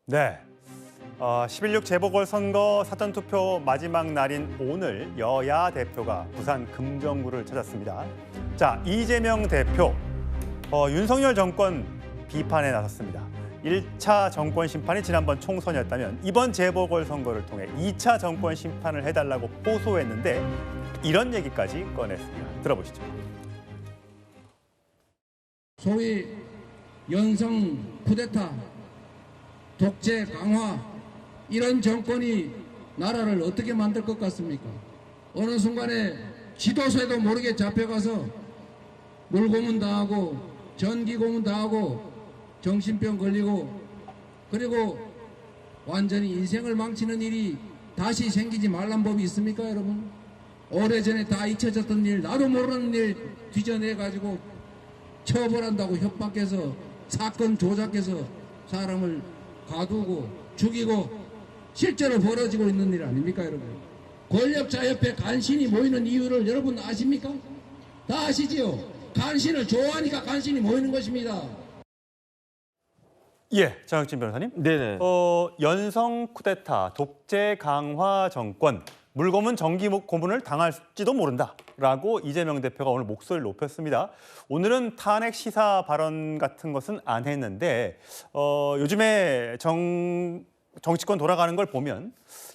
네. 11.6 재보궐선거 사전투표 마지막 날인 오늘 여야 대표가 부산 금정구를 찾았습니다. 자, 이재명 대표, 윤석열 정권 비판에 나섰습니다. 1차 정권 심판이 지난번 총선이었다면 이번 재보궐선거를 통해 2차 정권 심판을 해달라고 호소했는데 이런 얘기까지 꺼냈습니다. 들어보시죠. 소위 연성 쿠데타, 독재 강화 이런 정권이 나라를 어떻게 만들 것 같습니까? 어느 순간에 지도서에도 모르게 잡혀가서 물고문 당하고 전기고문 당하고 정신병 걸리고 그리고 완전히 인생을 망치는 일이 다시 생기지 말란 법이 있습니까, 여러분? 오래전에 다 잊혀졌던 일, 나도 모르는 일 뒤져내가지고 처벌한다고 협박해서 사건 조작해서 사람을 가두고 죽이고 실제로 벌어지고 있는 일 아닙니까, 여러분? 권력자 옆에 간신히 모이는 이유를 여러분 아십니까? 다 아시지요? 간신을 좋아하니까 간신히 모이는 것입니다. 예, 장혁진 변호사님. 네네. 연성 쿠데타, 독재 강화 정권, 물고문 정기 고문을 당할지도 모른다라고 이재명 대표가 오늘 목소리를 높였습니다. 오늘은 탄핵 시사 발언 같은 것은 안 했는데 요즘에 정치권 돌아가는 걸 보면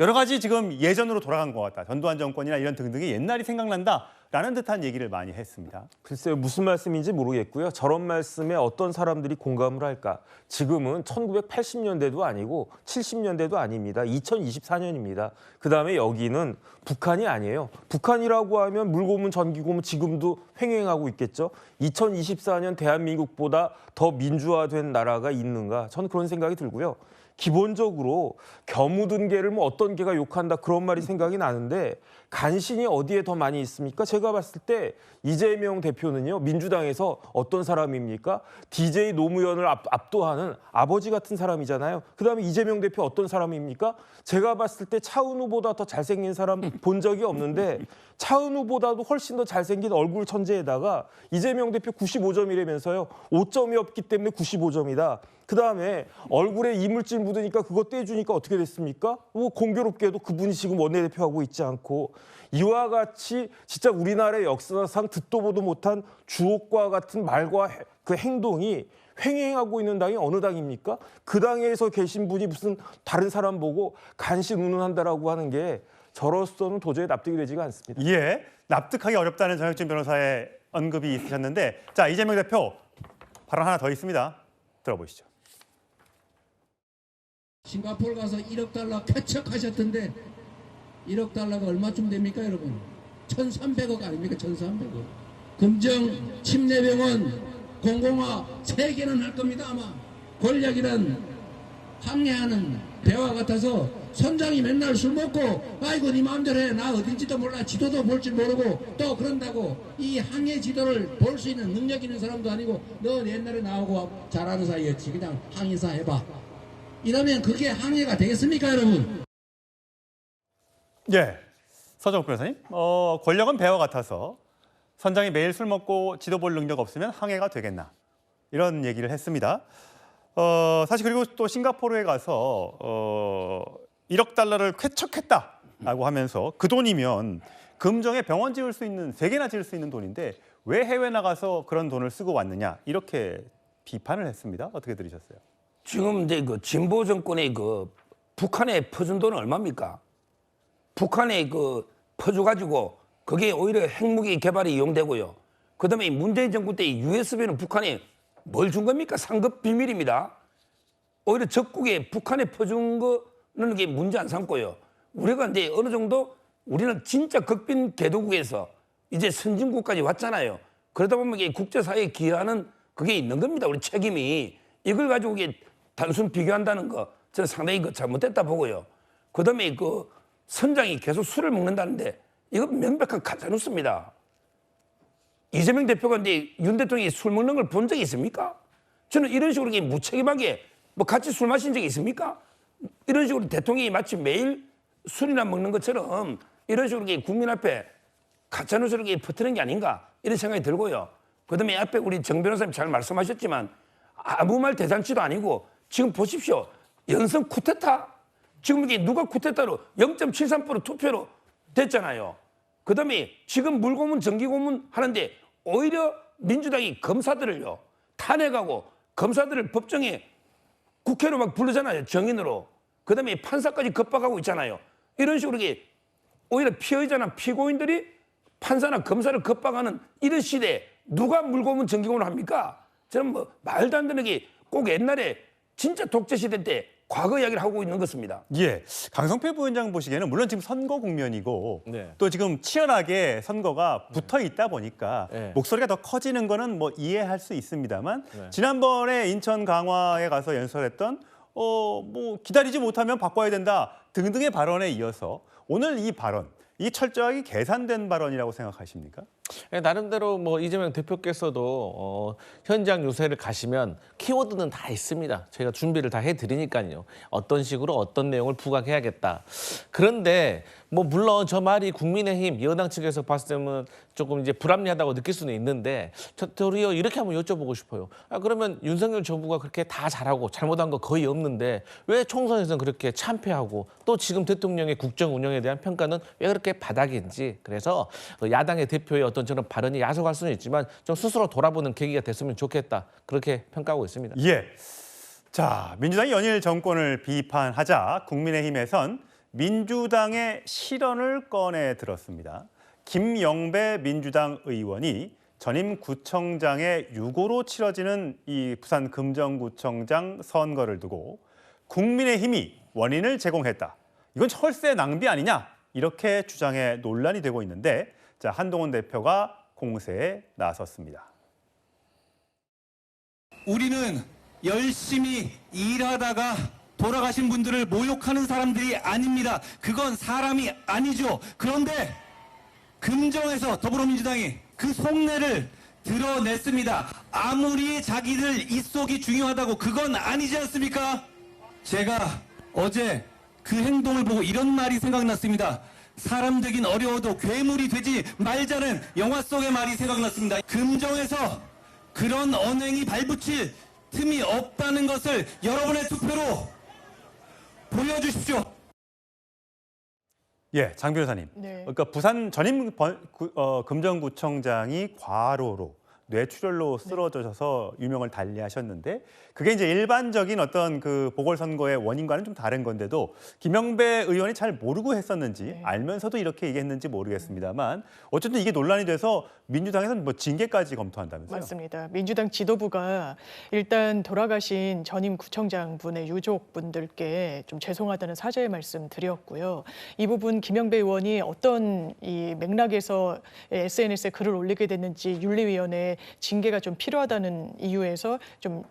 여러 가지 지금 예전으로 돌아간 것 같다. 전두환 정권이나 이런 등등의 옛날이 생각난다라는 듯한 얘기를 많이 했습니다. 글쎄요, 무슨 말씀인지 모르겠고요. 저런 말씀에 어떤 사람들이 공감을 할까? 지금은 1980년대도 아니고 70년대도 아닙니다. 2024년입니다. 그다음에 여기는 북한이 아니에요. 북한이라고 하면 물고문, 전기고문 지금도 횡행하고 있겠죠. 2024년 대한민국보다 더 민주화된 나라가 있는가? 저는 그런 생각이 들고요. 기본적으로 겨묻은 개를 뭐 어떤 개가 욕한다 그런 말이 생각이 나는데 간신히 어디에 더 많이 있습니까? 제가 봤을 때 이재명 대표는요, 민주당에서 어떤 사람입니까? DJ 노무현을 압도하는 아버지 같은 사람이잖아요. 그다음에 이재명 대표 어떤 사람입니까? 제가 봤을 때 차은우보다 더 잘생긴 사람 본 적이 없는데 차은우보다도 훨씬 더 잘생긴 얼굴 천재에다가 이재명 대표 95점이라면서요. 5점이 없기 때문에 95점이다. 그다음에 얼굴에 이물질 묻으니까 그거 떼주니까 어떻게 됐습니까? 뭐 공교롭게도 그분이 지금 원내대표하고 있지 않고 이와 같이 진짜 우리나라의 역사상 듣도 보도 못한 주옥과 같은 말과 그 행동이 횡행하고 있는 당이 어느 당입니까? 그 당에서 계신 분이 무슨 다른 사람 보고 간신 운운한다라고 하는 게 저로서는 도저히 납득이 되지가 않습니다. 예, 납득하기 어렵다는 정혁진 변호사의 언급이 있으셨는데 자, 이재명 대표 발언 하나 더 있습니다. 들어보시죠. 싱가포르 가서 1억 달러 쾌척하셨던데 1억 달러가 얼마쯤 됩니까, 여러분? 1,300억 아닙니까? 1,300억. 금정, 침례병원, 공공화 3개는 할 겁니다, 아마. 권력이란 항해하는 배와 같아서 선장이 맨날 술 먹고 아이고 네 마음대로 해. 나 어딘지도 몰라. 지도도 볼 줄 모르고 또 그런다고 이 항해 지도를 볼 수 있는 능력 있는 사람도 아니고 넌 옛날에 나하고 잘하는 사이였지. 그냥 항해사 해봐. 이러면 그게 항해가 되겠습니까, 여러분? 예, 서정욱 변호사님. 권력은 배와 같아서 선장이 매일 술 먹고 지도 볼 능력 없으면 항해가 되겠나? 이런 얘기를 했습니다. 사실 그리고 또 싱가포르에 가서 1억 달러를 쾌척했다라고 하면서 그 돈이면 금정에 병원 지을 수 있는 3개나 지을 수 있는 돈인데 왜 해외 나가서 그런 돈을 쓰고 왔느냐 이렇게 비판을 했습니다. 어떻게 들으셨어요? 지금 이제 그 진보 정권의 그 북한에 퍼준 돈은 얼마입니까? 북한에 그 퍼줘가지고 그게 오히려 핵무기 개발에 이용되고요. 그다음에 문재인 정부 때 USB는 북한에 뭘 준 겁니까? 상급 비밀입니다. 오히려 적국에 북한에 퍼준 거는 게 문제 안 삼고요. 우리가 이제 어느 정도 우리는 진짜 극빈 개도국에서 이제 선진국까지 왔잖아요. 그러다 보면 이게 국제사회에 기여하는 그게 있는 겁니다. 우리 책임이. 이걸 가지고 이게 단순 비교한다는 거 저는 상당히 그 잘못됐다 보고요. 그다음에 그 선장이 계속 술을 먹는다는데 이건 명백한 가짜뉴스입니다. 이재명 대표가 이제 윤 대통령이 술 먹는 걸 본 적이 있습니까? 저는 이런 식으로 무책임하게 뭐 같이 술 마신 적이 있습니까? 이런 식으로 대통령이 마치 매일 술이나 먹는 것처럼 이런 식으로 국민 앞에 가짜뉴스를 퍼뜨리는 게 아닌가 이런 생각이 들고요. 그다음에 앞에 우리 정 변호사님 잘 말씀하셨지만 아무 말 대잔치도 아니고 지금 보십시오. 연성 쿠데타? 지금 이게 누가 쿠데타로 0.73% 투표로 됐잖아요. 그다음에 지금 물고문 정기고문 하는데 오히려 민주당이 검사들을요 탄핵하고 검사들을 법정에 국회로 막 부르잖아요. 정인으로. 그다음에 판사까지 겁박하고 있잖아요. 이런 식으로 이게 오히려 피의자나 피고인들이 판사나 검사를 겁박하는 이런 시대에 누가 물고문 정기고문을 합니까? 저는 뭐 말도 안 되는 게 꼭 옛날에 진짜 독재 시대 때 과거 이야기를 하고 있는 것입니다. 예, 강성필 부위원장 보시기에는 물론 지금 선거 국면이고 네. 또 지금 치열하게 선거가 붙어 있다 보니까 네. 목소리가 더 커지는 거는 뭐 이해할 수 있습니다만 네. 지난번에 인천 강화에 가서 연설했던 뭐 기다리지 못하면 바꿔야 된다 등등의 발언에 이어서 오늘 이 발언 이 철저하게 계산된 발언이라고 생각하십니까? 나름대로 뭐 이재명 대표께서도 현장 요새를 가시면 키워드는 다 있습니다. 저희가 준비를 다 해드리니까요. 어떤 식으로 어떤 내용을 부각해야겠다. 그런데 뭐 물론 저 말이 국민의힘 여당 측에서 봤을 때는 조금 이제 불합리하다고 느낄 수는 있는데 저 도리어 이렇게 한번 여쭤보고 싶어요. 그러면 윤석열 정부가 그렇게 다 잘하고 잘못한 거 거의 없는데 왜 총선에서는 그렇게 참패하고 또 지금 대통령의 국정 운영에 대한 평가는 왜 그렇게 바닥인지 그래서 야당의 대표의 어떤 저런 발언이 야속할 수는 있지만 좀 스스로 돌아보는 계기가 됐으면 좋겠다. 그렇게 평가하고 있습니다. 예. 자, 민주당이 연일 정권을 비판하자 국민의힘에선 민주당의 실언을 꺼내 들었습니다. 김영배 민주당 의원이 전임 구청장의 유고로 치러지는 이 부산 금정구청장 선거를 두고 국민의힘이 원인을 제공했다. 이건 철새 낭비 아니냐? 이렇게 주장해 논란이 되고 있는데 자, 한동훈 대표가 공세에 나섰습니다. 우리는 열심히 일하다가 돌아가신 분들을 모욕하는 사람들이 아닙니다. 그건 사람이 아니죠. 그런데 금정에서 더불어민주당이 그 속내를 드러냈습니다. 아무리 자기들 입속이 중요하다고 그건 아니지 않습니까? 제가 어제 그 행동을 보고 이런 말이 생각났습니다. 사람 되긴 어려워도 괴물이 되지 말자는 영화 속의 말이 생각났습니다. 금정에서 그런 언행이 발붙일 틈이 없다는 것을 여러분의 투표로 보여주십시오. 예, 장 변호사님. 네. 그러니까 부산 전임 금정구청장이 과로로 뇌출혈로 쓰러져서 유명을 달리하셨는데 그게 이제 일반적인 어떤 그 보궐선거의 원인과는 좀 다른 건데도 김영배 의원이 잘 모르고 했었는지 알면서도 이렇게 얘기했는지 모르겠습니다만 어쨌든 이게 논란이 돼서 민주당에서는 뭐 징계까지 검토한다면서요? 맞습니다. 민주당 지도부가 일단 돌아가신 전임 구청장분의 유족분들께 좀 죄송하다는 사죄의 말씀 드렸고요. 이 부분 김영배 의원이 어떤 이 맥락에서 SNS에 글을 올리게 됐는지 윤리위원회에 징계가 좀 필요하다는 이유에서 좀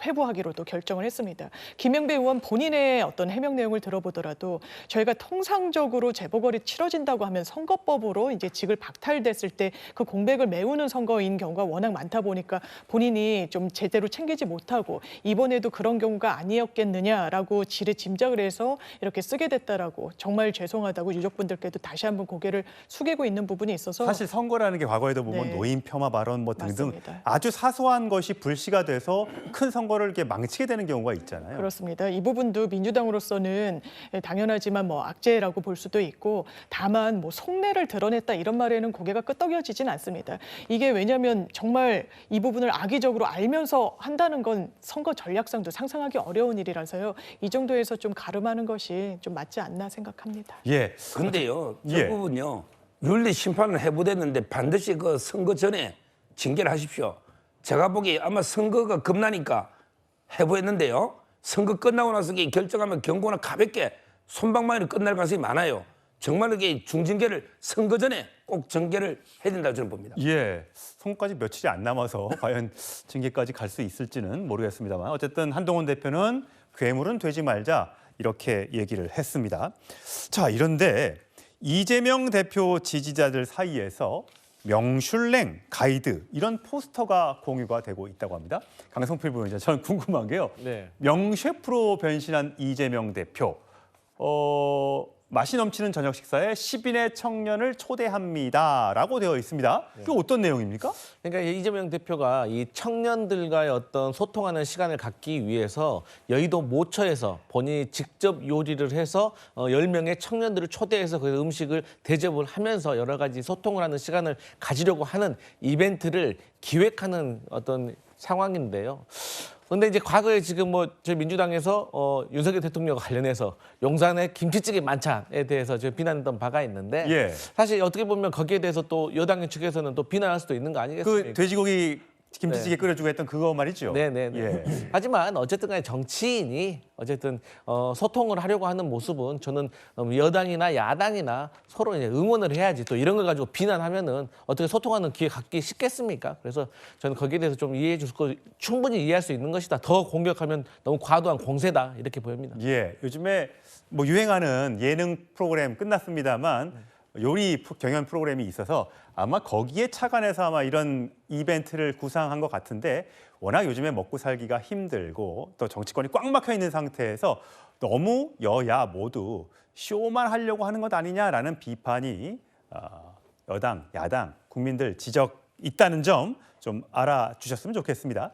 회부하기로도 결정을 했습니다. 김영배 의원 본인의 어떤 해명 내용을 들어보더라도 저희가 통상적으로 재보궐이 치러진다고 하면 선거법으로 이제 직을 박탈됐을 때 그 공백을 메우는 선거인 경우가 워낙 많다 보니까 본인이 좀 제대로 챙기지 못하고 이번에도 그런 경우가 아니었겠느냐라고 지레 짐작을 해서 이렇게 쓰게 됐다라고 정말 죄송하다고 유족분들께도 다시 한번 고개를 숙이고 있는 부분이 있어서 사실 선거라는 게 과거에도 보면 네. 노인 폄하 발언 뭐 등등 맞습니다. 아주 사소한 것이 불씨가 돼서 큰 선거를 이렇게 망치게 되는 경우가 있잖아요. 그렇습니다. 이 부분도 민주당으로서는 당연하지만 뭐 악재라고 볼 수도 있고 다만 뭐 속내를 드러냈다 이런 말에는 고개가 끄덕여지진 않습니다. 이게 왜냐하면 정말 이 부분을 악의적으로 알면서 한다는 건 선거 전략상도 상상하기 어려운 일이라서요. 이 정도에서 좀 가름하는 것이 좀 맞지 않나 생각합니다. 예. 근데요, 저 예. 부분요, 윤리 심판을 해부됐는데 반드시 그 선거 전에 징계를 하십시오. 제가 보기에 아마 선거가 겁나니까 해부했는데요. 선거 끝나고 나서 결정하면 경고나 가볍게 솜방망이로 끝날 가능성이 많아요. 정말 이게 중징계를 선거 전에 꼭 전개를 해야 된다고 저는 봅니다. 예, 선거까지 며칠이 안 남아서 과연 징계까지 갈 수 있을지는 모르겠습니다만 어쨌든 한동훈 대표는 괴물은 되지 말자 이렇게 얘기를 했습니다. 자, 이런데 이재명 대표 지지자들 사이에서 명슐랭 가이드 이런 포스터가 공유가 되고 있다고 합니다. 강성필 부위원장, 저는 궁금한 게요. 네. 명셰프로 변신한 이재명 대표. 맛이 넘치는 저녁 식사에 10인의 청년을 초대합니다라고 되어 있습니다. 이게 어떤 내용입니까? 그러니까 이재명 대표가 이 청년들과의 어떤 소통하는 시간을 갖기 위해서 여의도 모처에서 본인이 직접 요리를 해서 10명의 청년들을 초대해서 그 음식을 대접을 하면서 여러 가지 소통을 하는 시간을 가지려고 하는 이벤트를 기획하는 어떤 상황인데요. 그런데 이제 과거에 지금 뭐 저희 민주당에서 윤석열 대통령과 관련해서 용산의 김치찌개 만찬에 대해서 제가 비난했던 바가 있는데 예. 사실 어떻게 보면 거기에 대해서 또 여당 측에서는 또 비난할 수도 있는 거 아니겠습니까? 그 돼지고기 김치찌개 끓여주고 했던 그거 말이죠. 네네네. 예. 하지만 어쨌든 간에 정치인이 어쨌든 소통을 하려고 하는 모습은 저는 여당이나 야당이나 서로 이제 응원을 해야지 또 이런 걸 가지고 비난하면은 어떻게 소통하는 기회 갖기 쉽겠습니까? 그래서 저는 거기에 대해서 좀 이해해 줄 거 충분히 이해할 수 있는 것이다. 더 공격하면 너무 과도한 공세다 이렇게 보입니다. 예, 요즘에 뭐 유행하는 예능 프로그램 끝났습니다만 요리 경연 프로그램이 있어서 아마 거기에 착안해서 아마 이런 이벤트를 구상한 것 같은데 워낙 요즘에 먹고 살기가 힘들고 또 정치권이 꽉 막혀 있는 상태에서 너무 여야 모두 쇼만 하려고 하는 것 아니냐라는 비판이 여당, 야당, 국민들 지적 있다는 점 좀 알아주셨으면 좋겠습니다.